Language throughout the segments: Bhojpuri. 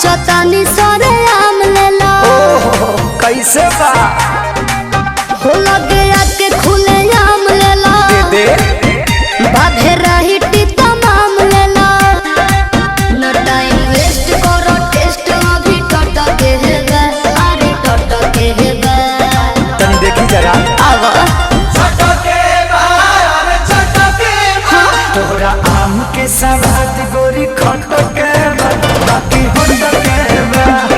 सोचतानी सरे आम लेला कैसे बा हो लगे आके खुले आम लेला दे बाधे रही टीता माम लेला न टाइम वेस्ट करो टेस्ट अभी टटके हेबे अरे टटके हेबे तनी देखी जरा आवा तोहरा आम के सवाद गोरी खटो के बाकी होटो के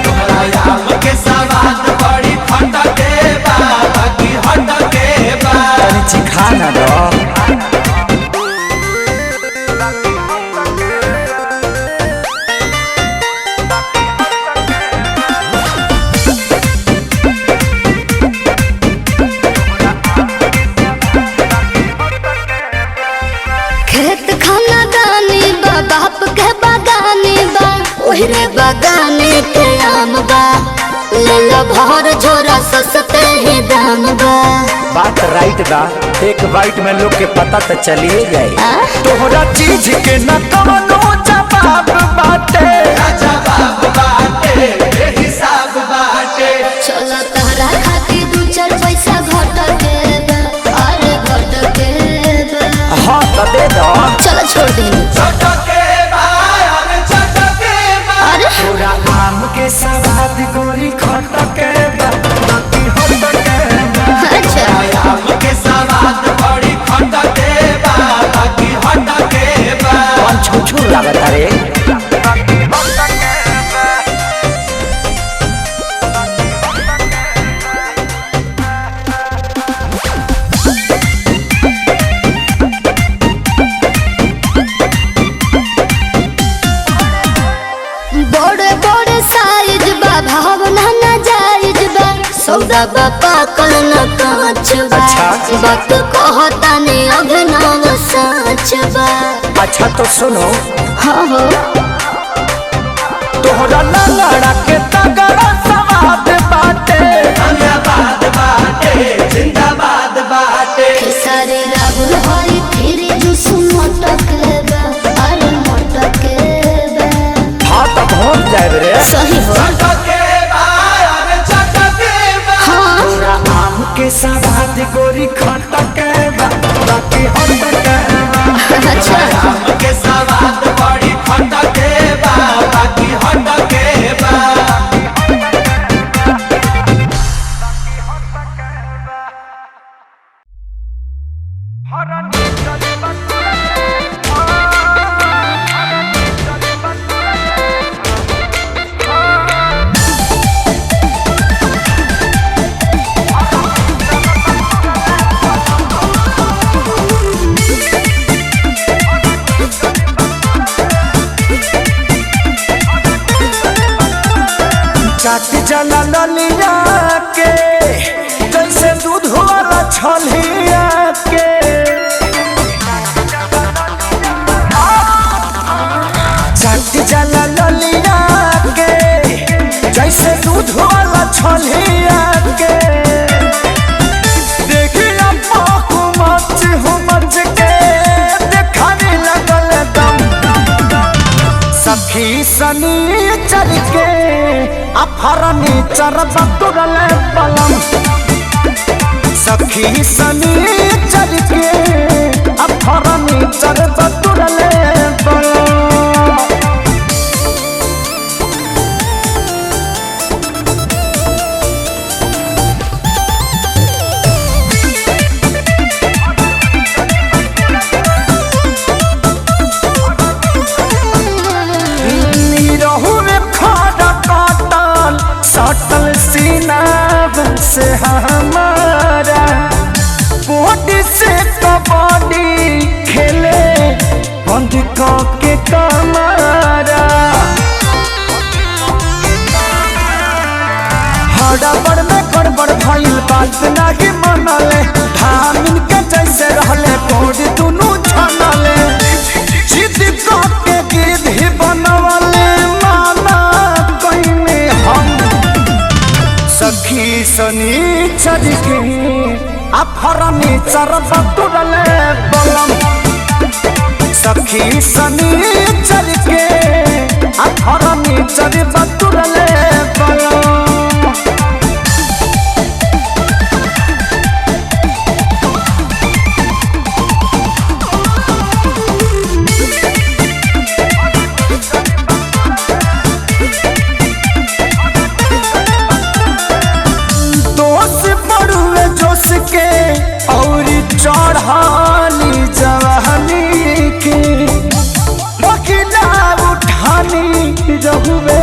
तोहरा आम के सवाद बड़ी खट के बाकी हट के तनी चिखा ना दो खेत खाना दानी बा बाप के बागानी बा ओहरे बागाने के आम बा ले लो भर झोरा सस्ते ही दाम बा बात राइट बा एक बाइट में लोग के पता तो चलिए जाए आ? तोहरा चीज के न कवनो जवाब बाटे जवाब बाटे हिसाब बाटे चलो तहरा खाती दू चार पैसा घट के बा अरे घट के बा हाँ तो दे दो चलो छोड़ दी छट के छट के अरे तोरा आम के सवाद गोरी खटो के बाकी होटो के अच्छा आम के सवाद बड़ी खट के बाकी हट के कौन छुछू लागत रे बड़े बड़े साइज बा भावना ना जायज बा सौदा बा पाकल न कांच बा अच्छा। वक्त कहता ने अभिनव सच बा अच्छा तो सुनो हाँ हो तोहरा लड़ा के तगड़ा सवाद बाटे जिंदाबाद बाटे जिंदाबाद बाटे सारे राहुल हरी फिर जुस मटक बा अरे मटक बा हाँ तो पहुँच जाए रे सही हो छट के छट के हाँ तोरा आम के सवाद गोरी खटो के बाकी होटो के अच्छा आम के सवाद बड़ी खट के बाकी हट के चाट जला ललिया के जैसे दूध वाला छलिया के चाट जला ललिया के जैसे दूध वाला छलिया के देखिया पाकू मच हो मच के देखाने लगल दम सखी सनी चल के अफरनी चरब तुरले पलम सखी सनी चल के अफरनी चरब तुरले पलम सटल सीना से हमारा बॉडी से कबड्डी खेले बंद के कमारा हड़बड़ में गड़बड़ भइल बात नहीं मनले धामिन के जैसे रहले कोड दुनू छनले जिद के गिद्ध बनवले माना कइने हम सखी सनी चल के अफरनी चरब तुरले बलम सखी सनी चल के फर्नीचर बतुरले बलम चढ़ानी जवानी के बकिला उठानी रहुए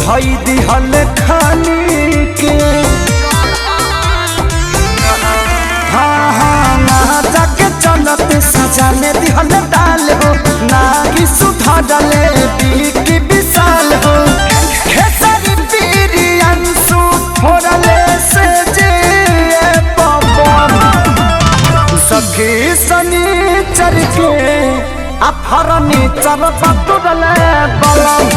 भई दिहल खानी के हाँ हाँ ना जाके चलते सजाने दिहल डाल हो ना कि सुधा डाले बीकी विशाल हो खेसारी पीरी अंशु थोड़ले से जे सखी सनीचर के फर्नीचर बतुरले बलम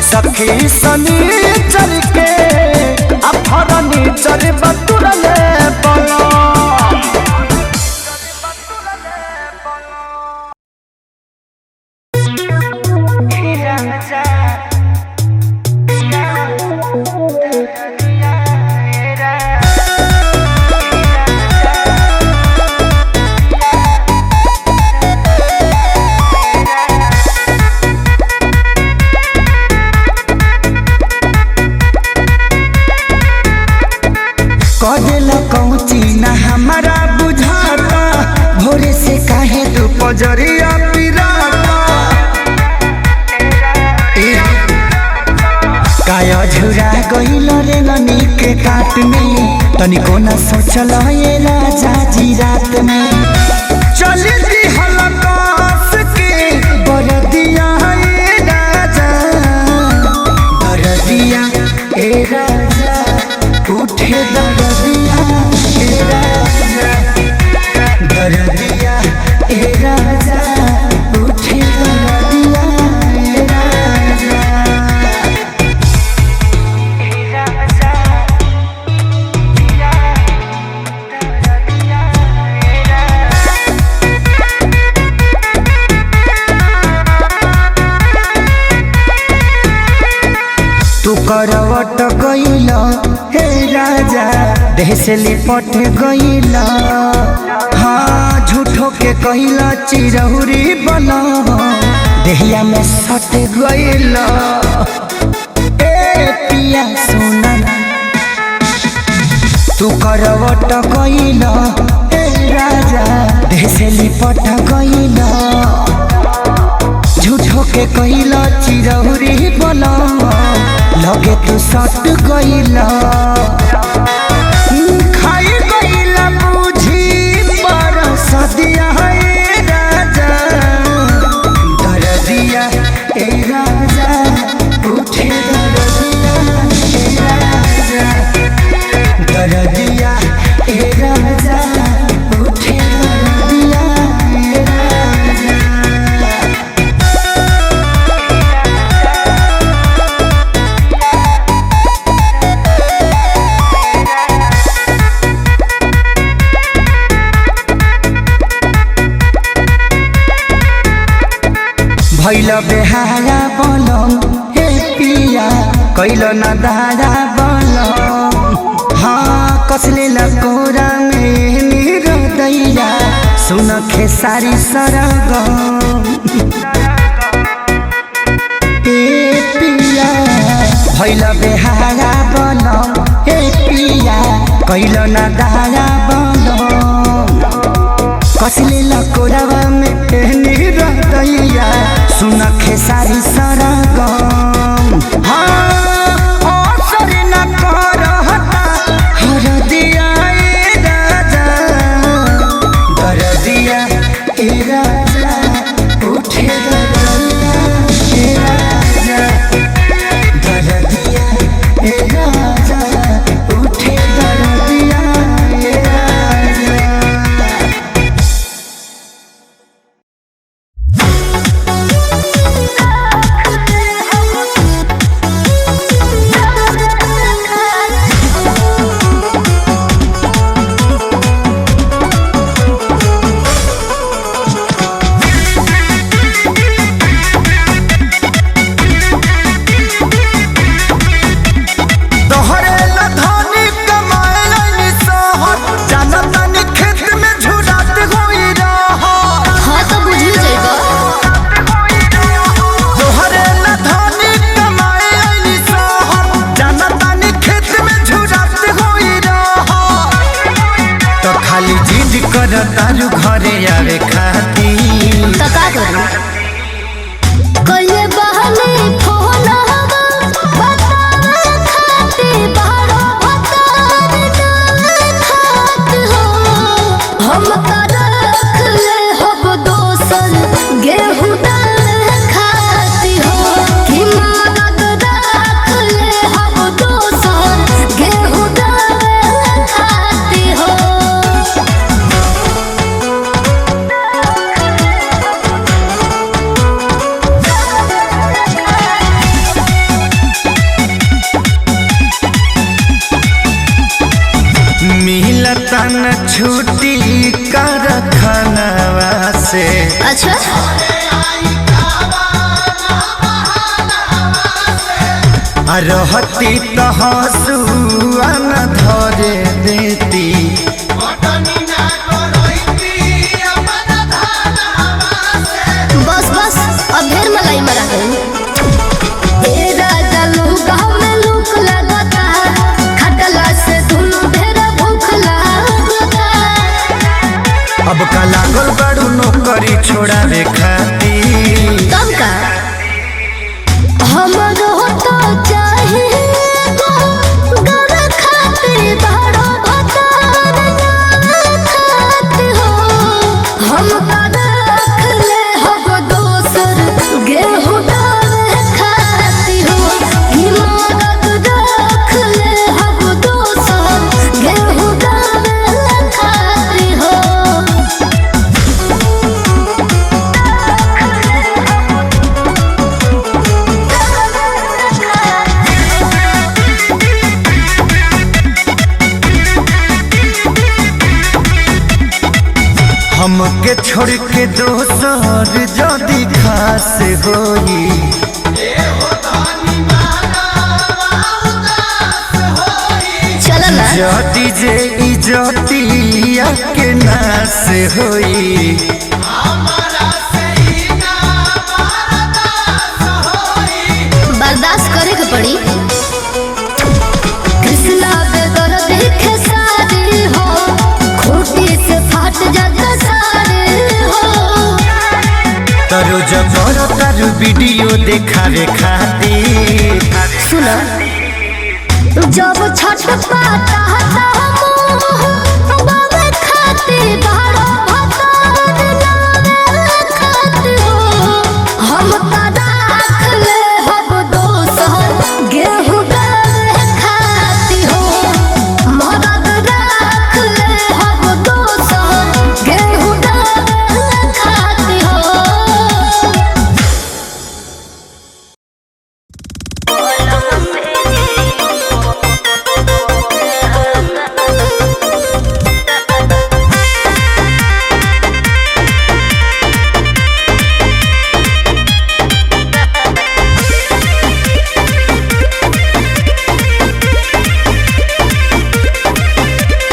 सखी सनीचर के फर्नीचर बतुरले बलम हमारा बुझाता भोरे से काहे तू पजरिया पिराता काया झुरा गइल रे ननी के काट में तनिको न सोचल ये राजा जी रात में चली दी हलकास के बरदिया ए राजा बरदिया ए राजा उठे दरदिया दरदिया ए राजा उठे दरदिया ए राजा तू करवट गइल हे राजा देह से लिपट गइल हाँ झूठो के कहिला चिरहुरी बना देहिया में सट गइल ए पिया सोना तू करवट गइल हे राजा देह से लिपट गइल झूठो के कहिला चिरहुरी बना लगे तू सट गइला खाई गइला बुझी पर सदिया है राजा दरदिया ए राजा उठे दरदिया ए राजा दरदिया ए राजा उठे दरदिया ए राजा भैल बेहारा बलम हे पिया कैल न दारा बलम हाँ कसले लकोरा में मेरो दैया सुन खेसारी सरगम ए पिया भैल बेहारा बलम हे पिया कैल न दारा बलम कसले लकोरावा में मेरो दैया सुन खेसारी सरगम हाँ असर न करहता हरदिया ए राजा दरदिया ए राजा उठे दरदिया ए राजा दरदिया ए राजा उठे दरदिया ए राजा तारू घरे आवे खाती तो का करूं कइले बहने फोन हवा बतावे खाती बारो भतार डाल खात हो हम का रख ले हब दोसन गेहूं डाल खाती हो कि मदद रख ले हब दोसन गेहूं डाल खाती हो मिलता न छुट्टी कारखानवा से अच्छा रहती तो हंसुआ न धरे देती बस बस अब ढेर मलाई मरा गई ए राजा लूका में लूक लगता खटला से दुनु ढेर भूख लगता अब का लागल बड़ू नौकरी छोड़ावे खाती तब का हमरो तो चाहिए घर खाते बड़ो भतार खात हो हम का रख ले हब दोसर गेहूं डाल खाती हो कि मदद रख ले हब दोसर गेहूं डाल खाती हो हमके छोड़ के दोसर जदी खास होई चल ना जदी जे इजतिया के नास होई बर्दाश्त करे के पड़ी कृष्णा बेगर देखे सारे हो खूटी से फाट जाता सारे हो तारो जबर तारू वीडियो देखावे खाती सुना जब छठ पाता बाबे खाते बारो भतार लावे खाते हो हम का राख ले हब दोसर गेहूं डाल खाती हो मदद राख ले हब दोसर गेहूं डाल खाती हो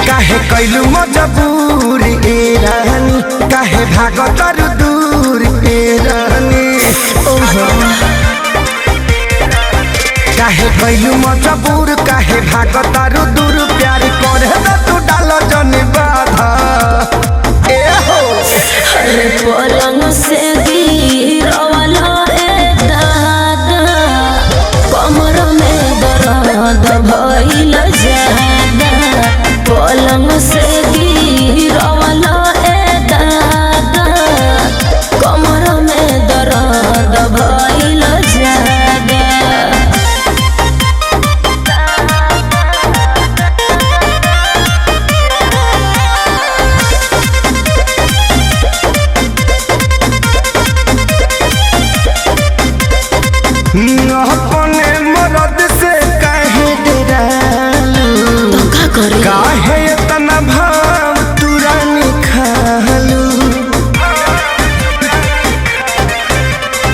काहे कैलू मजबूर ए रानी काहे भागतर दूर ए रानी काहे कैलू मजबूर काहे भागतर दूर प्यार करे न तू डाल जन बाधा ए हो अरे पलंग से गिरवाला रे दादा कमर में दर्द भइल जादा पलंग से गिरवाला रे दादा कमर में दर्द भइल जादा अपने मरद से काहे डरालू तो का करे काहे इतना भाव तुरानी खालू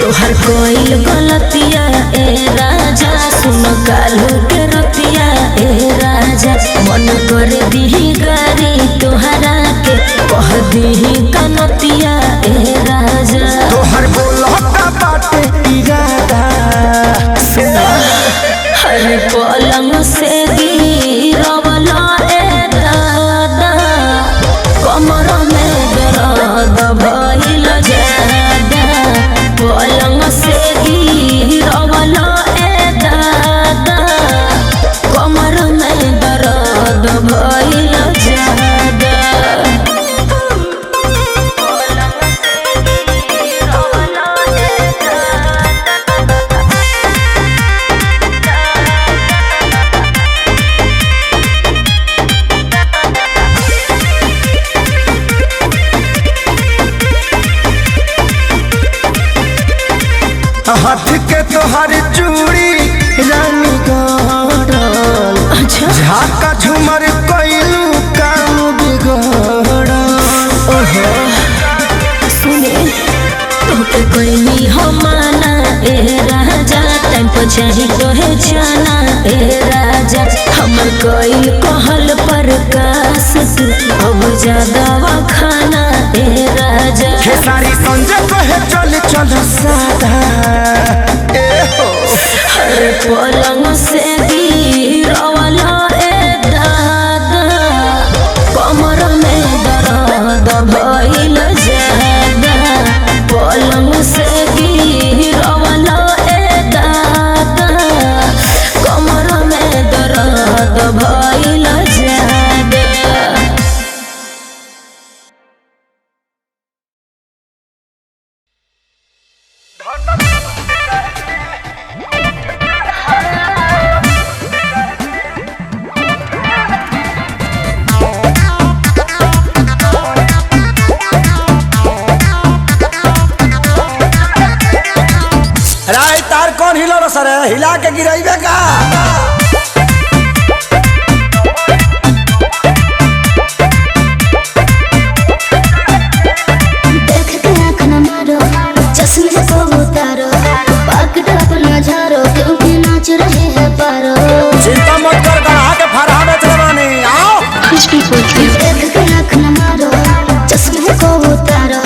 तोहर कोई गलतिया ए राजा सुन कालू के रतिया ए राजा मन कर दी गारी तोहरा के कह दी कनतिया ए राजा तोहर बोलता बाटे इरादा हर पलंग से गिरवला ए दादा कमर में झाका झुमर कइलू काम बिगड़ ओहो सुने तोके कोई हम माना ए राजा टाइम पर चाही तोहे जाना ए राजा हमर कोई कहल पर कास तू अब ज्यादा खाना ए राजा खेसारी संजय कहे चल चल सादा ए हो हर पलंग से गिरवाला ए दादा कमर में दर्द भइल ज्यादा पलंग से गिरवाला ए दादा कमर में दर्द भइल ज्यादा। राय तार कौन हिलो रो सर हिला के गिराइबे का देख के आँख न मारो चश्मे को उतारो पकड़ अपना झारो क्योंकि नाच रहे हैं पारो चिंता मत कर गढ़ा के फरहा बेच रवानी आओ देख के आँख न मारो चश्मे को उतारो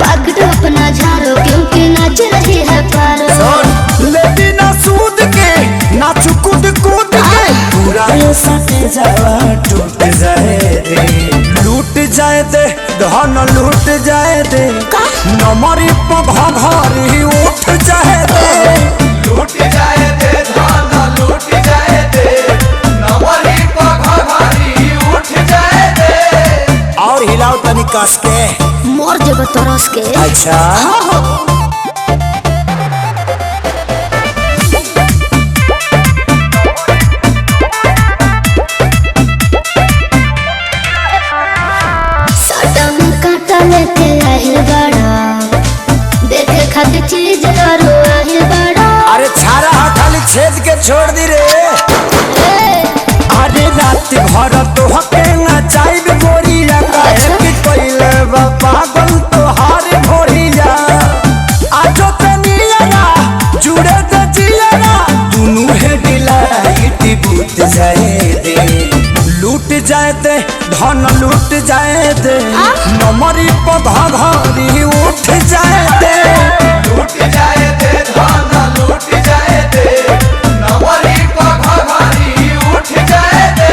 पकड़ अपना झारो क्योंकि नाच रहे हैं पारो लेती ना सूद के ना चुकुद कूद के पूरा ये सटे जावा टूट जाए दे लूट जाए दे धन लूट जाए दे नमरी पघा घरी उठ जाए दे लूट जाए दे धान लूट जाए दे नवरी पघारी उठ जाए दे और हिलाओ तनी कस के मोर जब तरस के अच्छा साटा में काटा लेके आहिल बड़ा देखे खातिर चीज करो आहिल बड़ा अरे छारा खाली छेद के छोड़ दी रे अरे रात भर तो हके ना चाइब गोरिया काहे कि कोइले बा पागल तो हार भोरिया आजो तनिया जुड़े त जिया दुनु है डिलाइट बूत जाए दे लूट जाए दे धन लूट जाए दे नमरी पधा घरी उठ जाए दे लूट जाए दे धान लूट जाए दे नवरी पघारी उठ जाए दे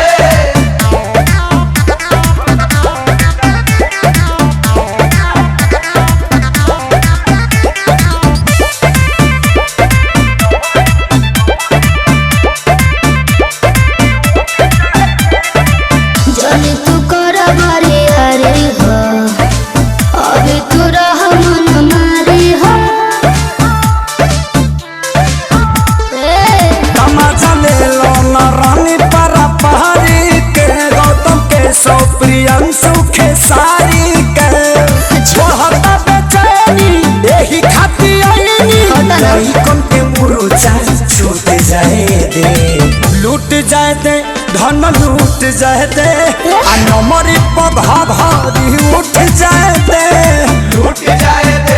जनी तू कर बारी हरी हो अभी तू रह मन मारी हो तमाचा ले लो ना रानी परा पहाड़ी के गौतम के सौ प्रियंशु के सारी के छोहता बेचैनी यही खाती आईनी नहीं कौन के मुरुचा छूट जाए दे लूट जाए दे धन लूट जाए दे आ नमरी पधा भारी उठ जाए दे लूट जाए दे